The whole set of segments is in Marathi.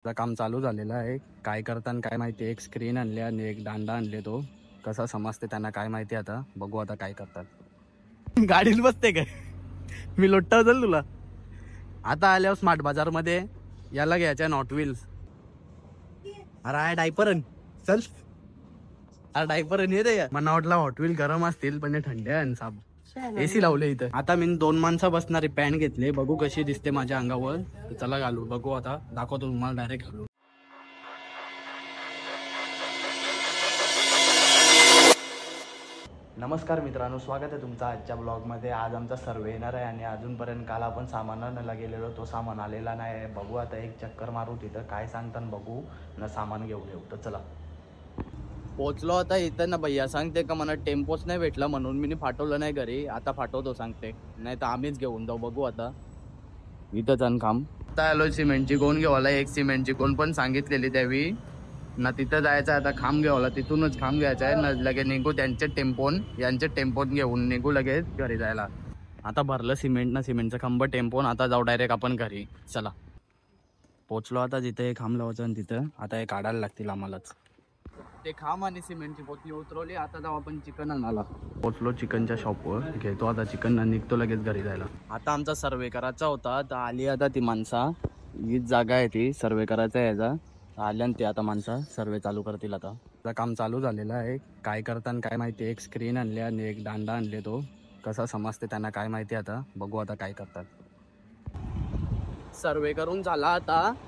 काम चालू झालेलं आहे. काय करताना काय माहिती. एक स्क्रीन आणले आणि एक दांडा आणले. तो कसा समजते त्यांना काय माहिती. आता बघू आता काय करतात. गाडीत बसते काय मी लोट्टा जाईल तुला. आता आल्यावर स्मार्ट बाजार मध्ये याला घ्यायच्या नॉट व्हील्स. अरे डायपर चल. अरे डायपर येते मला वाटलं हॉट व्हील गरम असतील पण हे थंड आहे. साब एसी लावले इथं. आता मी 2 माणसं बसणारी पॅन्ट घेतली. बघू कशी दिसते माझ्या अंगावर. चला घालू बघू. आता दाखवतो तुम्हाला डायरेक्ट घालू. नमस्कार मित्रांनो, स्वागत आहे तुमचं आजच्या ब्लॉगमध्ये. आज आमचा सर्वे येणार आहे आणि अजूनपर्यंत काल आपण सामान आणायला गेलेलो. तो सामान आलेला नाही. बघू आता एक चक्कर मारू तिथं काय सांगताना बघू ना. सामान घेऊन येऊ. तर चला पोचलो आता इथं ना. भैया सांगते का मला टेम्पोच नाही भेटला म्हणून मी फाटवलं नाही घरी. आता फाटवतो सांगते, नाही तर आम्हीच घेऊन जाऊ. बघू आता इथंच आणि काम. आता आलो सिमेंटची कोण घेवाला. एक सिमेंटची कोण पण सांगितलेली त्यावेळी ना. तिथं जायचं आता खांब घ्यावाला. तिथूनच खांब घ्यायचा आहे ना. लगेच निघू त्यांचे टेम्पोन यांचे टेम्पोन घेऊन निघू लगेच घरी जायला. आता भरलं सिमेंट ना. सिमेंटचं खांब टेम्पोन. आता जाऊ डायरेक्ट आपण घरी. चला पोचलो आता. जिथे खांब लावायचं आणि तिथं आता हे काढायला लागतील आम्हालाच. ते खांब आणि सिमेंटची पोतली उतरवली. आता जाऊ आपण चिकन आणायला. पोचलो चिकनच्या शॉपवर. घेतो आता चिकन आणि निघतो लगेच घरी जायला. आता आमचा सर्वे करायचा होता तर आली आता ती माणसा. हीच जागा आहे ती सर्वे करायचा आहे याचा. आल्या ते आता माणसं सर्वे चालू करतील. आता काम चालू झालेलं आहे. काय करताना काय माहिती. एक स्क्रीन आणले आणि एक दांडा आणले. तो कसा समजते त्यांना काय माहिती. आता बघू आता काय करतात. सर्वे करून झाला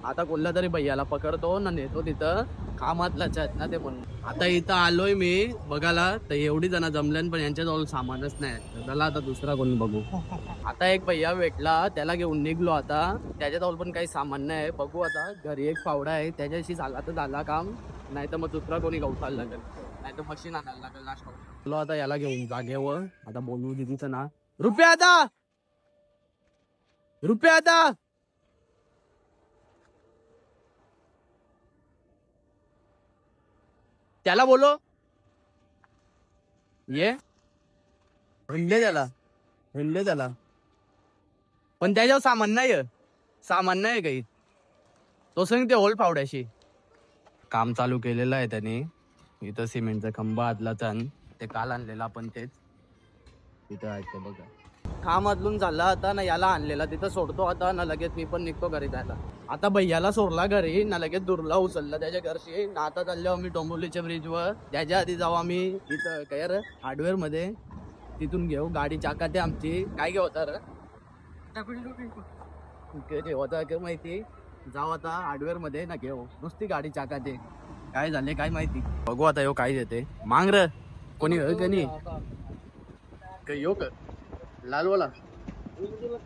आता कोणला तरी भैयाला पकडतो ना. नेतो तिथं कामातलाच आहेत ना ते म्हणून. आता इथं आलोय मी बघायला तर एवढी जण जमल्यान पण यांच्याजवळ सामानच नाही. त्याला आता दुसरा कोणी बघू. आता एक भैया भेटला त्याला घेऊन निघलो. आता त्याच्याजवळ पण काही सामान नाही. बघू आता घरी एक फावडा आहे त्याच्याशी झाला तर झाला काम. नाही तर मग दुसरा कोणी गवसायला लागेल. नाही तर मशीन आणायला लागेल ना. चलो आता याला घेऊन जागेवर. आता बोलू दिदीचं ना. रुपया आता त्याला बोलो ये हिंडले त्याला पण त्याच्यावर सामान नाही काही. तो सांग ते होल फावड्याशी काम चालू केलेलं आहे त्याने. इथं सिमेंटचा खंबा आदलाचा ते काल आणलेला आपण तेच तिथं आहे ते बघा. काम अदलून झाला आता ना. याला आणलेला तिथं सोडतो आता ना. लगेच मी पण निघतो घरी जायला. आता भैयाला सोडला घरी ना. लगेच दुरला उचलला त्याच्या घरशी ना. आता चाललो आम्ही डोंबिवलीच्या ब्रिजवर. त्याच्या आधी जाऊ आम्ही इथं काय रे हार्डवेअर मध्ये. तिथून घेऊ गाडी चाकाते आमची. काय घेऊ होता रे माहिती. जाऊ आता हार्डवेअर मध्ये ना. घेऊ नुसती गाडी चाकाते. काय झाले काय माहिती. बघू आता यो काय देते. मांग र कोणी यो का लालवाला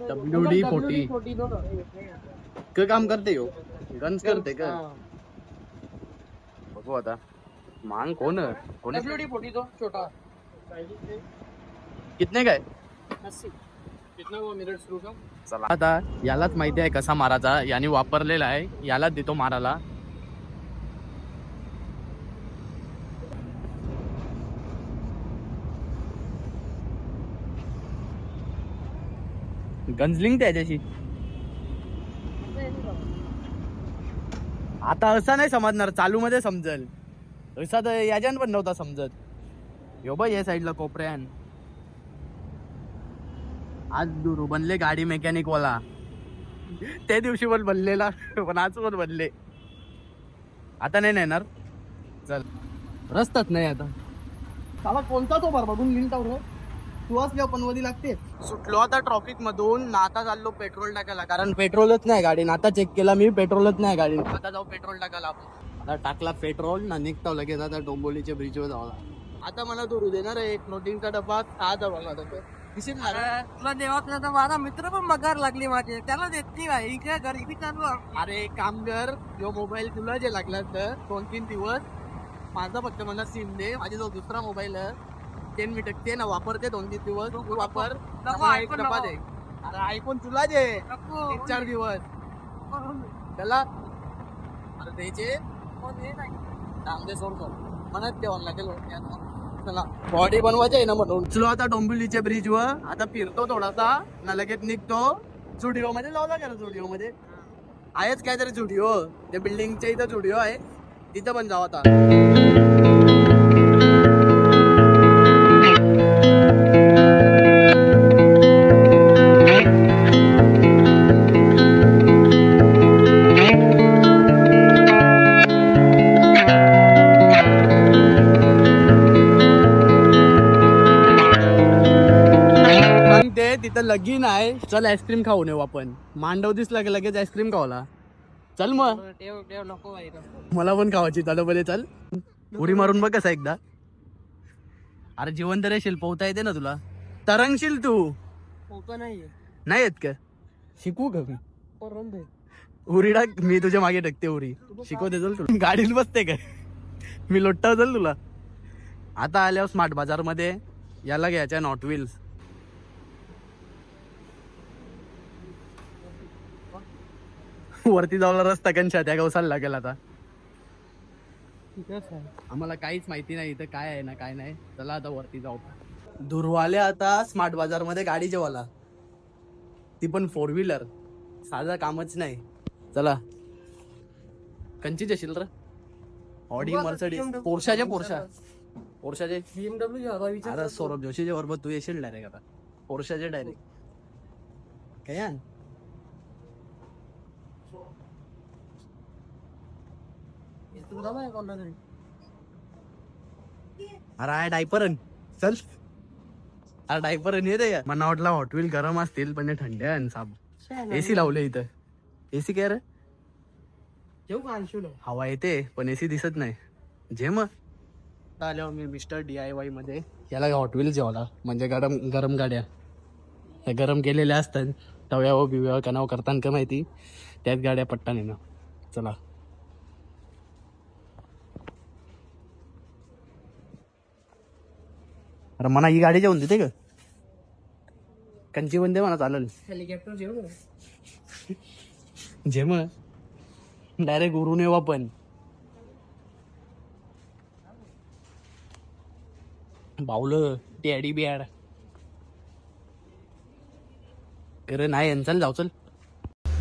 WD 40 काम करते हो. गन्स करते का. बघू आता मांग कोण WD 40 तो छोटा कितने काय. चला आता यालाच माहिती आहे कसा मारायचा. याने वापरलेला आहे. यालाच देतो मारायला. गंजलिंग त्याच्याशी. आता असा नाही समजणार. चालू मध्ये समजेल. असा तर याच्यान पण नव्हता समजत. यो बाई या साईडला कोपऱ्यान आज दूर बनले गाडी मेकॅनिक वाला. त्या दिवशी पण बनलेला पण आज पण बनले. आता नाही येणार. चल रस्ताच नाही आता. साला कोणता तो बघून लिंटावर तू असल्या पण वधी लागते. सुटलो आता ट्रॉफिक मधून ना. आता चाललो पेट्रोल टाकायला. कारण पेट्रोलच नाही गाडी. आता चेक केला मी पेट्रोलच नाही गाडी. आता जाऊ पेट्रोल टाकायला आपण. आता टाकला पेट्रोल ना. निघतो लगेच आता डोंबिवलीच्या ब्रिजवर जाऊ. आता मला दुरू देणार आहे एक फ्लोटिंगचा डबा. आता बघा तुला देवातला तर माझा मित्र पण मगार लागली माझे. त्याला देत नाही इकडे घरी चालू. अरे काम कर. जो मोबाईल तुला जे लागला तर 2-3 दिवस माझा फक्त मला सिम दे. माझे जो दुसरा मोबाईल 10 मिनिट ते ना वापरते. 2-3 दिवस वापर. डबा दे. अरे आयफोन तुला दे 1-4 दिवस त्याला. अरे द्यायचे सोडतो म्हणत तेव्हा लागेल. चला बॉडी बनवायची आहे ना म्हणून. चलो आता डोंबिवलीच्या ब्रिजवर. आता फिरतो थोडासा ना. लगेच निघतो. स्टुडिओ मध्ये लावला का स्टुडिओ मध्ये. आहेच काहीतरी झुडिओ, त्या बिल्डिंगच्या इथं झुडिओ आहे, तिथं पण जाऊ आता. तिथं लगीन आहे, चल आईस्क्रीम खाऊन येऊ आपण. मांडव दिसला की लगेच आईस्क्रीम खावला. चल मग नको मला पण खावायची. चल बरे चल. उडी मारून बघ कसा एकदा. अरे जिवंत रेशील, पोहता येते ना तुला? तरंगशील तू? नाही येत का? शिकवू का मी? उरी टाक, मी तुझ्या मागे टाकते उरी. शिकवते चल तुला. गाडीला बसते का? मी लोट्टा चल तुला. आता आल्यावर स्मार्ट बाजार मध्ये याला घ्यायच्या नॉट व्हील्स. वरती जाऊला रस्ता कंशा त्या गवसाला लागेल आता. आम्हाला काहीच माहिती नाही इथं काय आहे ना काय नाही. चला आता वरती जाऊ. दुर्वाले आता स्मार्ट बाजार मध्ये गाडी जेवाला, ती पण 4 व्हीलर. साधा कामच नाही. चला. कंचीच असेल र? ऑडी, मर्सिडीज, पोर्शाचे BMW. आता सौरभ जोशीच्या बरोबर तू येशील डायरेक्ट आता. पोर्शाचे डायरेक्ट काय यार. अरे डायपर चल. अरे डायपर येते का? मला वाटलं हॉट व्हील गरम असतील पण थंड आहे साब. एसी लावले इथं. एसी काय रे? हवा येते पण एसी दिसत नाही. जे मग आल्यावर मी मिस्टर DIY मध्ये याला हॉट व्हील जेवला, म्हणजे गरम गरम गाड्या ह्या गरम केलेल्या असतात तव्यावर बिव्यावर कनाव करताना का माहिती, त्याच गाड्या पट्टा नाही ना. चला. अरे म्हणा ही गाडी जेवण देते का? कंची बंदे म्हणा चालेल. हेलिकॉप्टर जेम डायरेक्ट उरून येऊ आपण. बावलं टॅडी बियाड अरे नाही चल जाऊ. चल.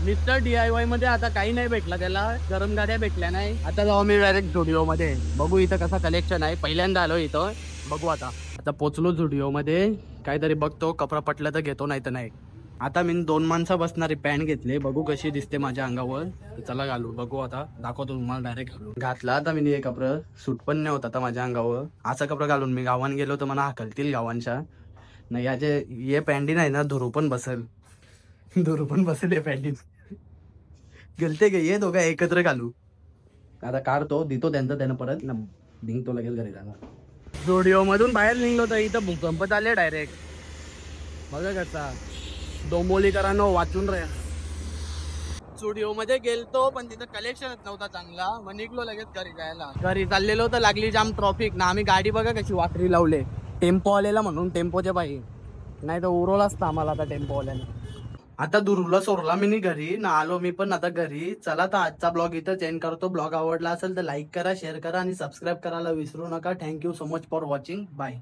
मिस्टर DIY मध्ये आता काही नाही भेटला त्याला, गरम गाड्या भेटल्या नाही. आता जाऊ मी डायरेक्ट झुडिओ मध्ये. बघू इथं कसा कलेक्शन आहे. पहिल्यांदा आलो इथं. बघू आता पोचलो झुडिओ मध्ये. काहीतरी बघतो, कपडा पटला तर घेतो, नाही तर नाही. आता मी 2 माणसं बसणारी पॅन्ट घेतली. बघू कशी दिसते माझ्या अंगावर. चला घालू. बघू आता दाखवतो तुम्हाला. डायरेक्ट घातला आता मी हे कपडं. सूट पण नाही होत आता माझ्या अंगावर. असं कपडा घालून मी गावान गेलो तर मला हाकलतील गावांच्या. नाही याचे हे पॅन्टी नाही ना धुरू पण बसेल. हे पॅन्टी गेलते गे. ये दोघा एकत्र घालू. आता काढतो, देतो त्यांना परत ना. निघतो लगेच घरी जाणार. झुडिओ मधून बाहेर निघलो तर इथं भूकंप आले डायरेक्ट. बघा कसा डोंबोलीकरांनो वाचून रे. झुडिओ मध्ये गेलतो पण तिथं कलेक्शनच नव्हता चांगला. मग निघलो लगेच घरी जायला. घरी चाललेलो तर लागली जाम ट्रॉफिक ना. आम्ही गाडी बघा कशी वाकरी लावले. टेम्पो आलेला म्हणून टेम्पोच्या बाई, नाही तर उरवला असता आम्हाला आता टेम्पो आल्याने. आता दुरुला सोडला मी घरी ना. आलो मी पण आता घरी. चला तर आजचा ब्लॉग इथं एंड करतो. ब्लॉग आवडला असेल तर लाईक करा, शेअर करा आणि सबस्क्राईब करायला विसरू नका. Thank you so much for watching. Bye.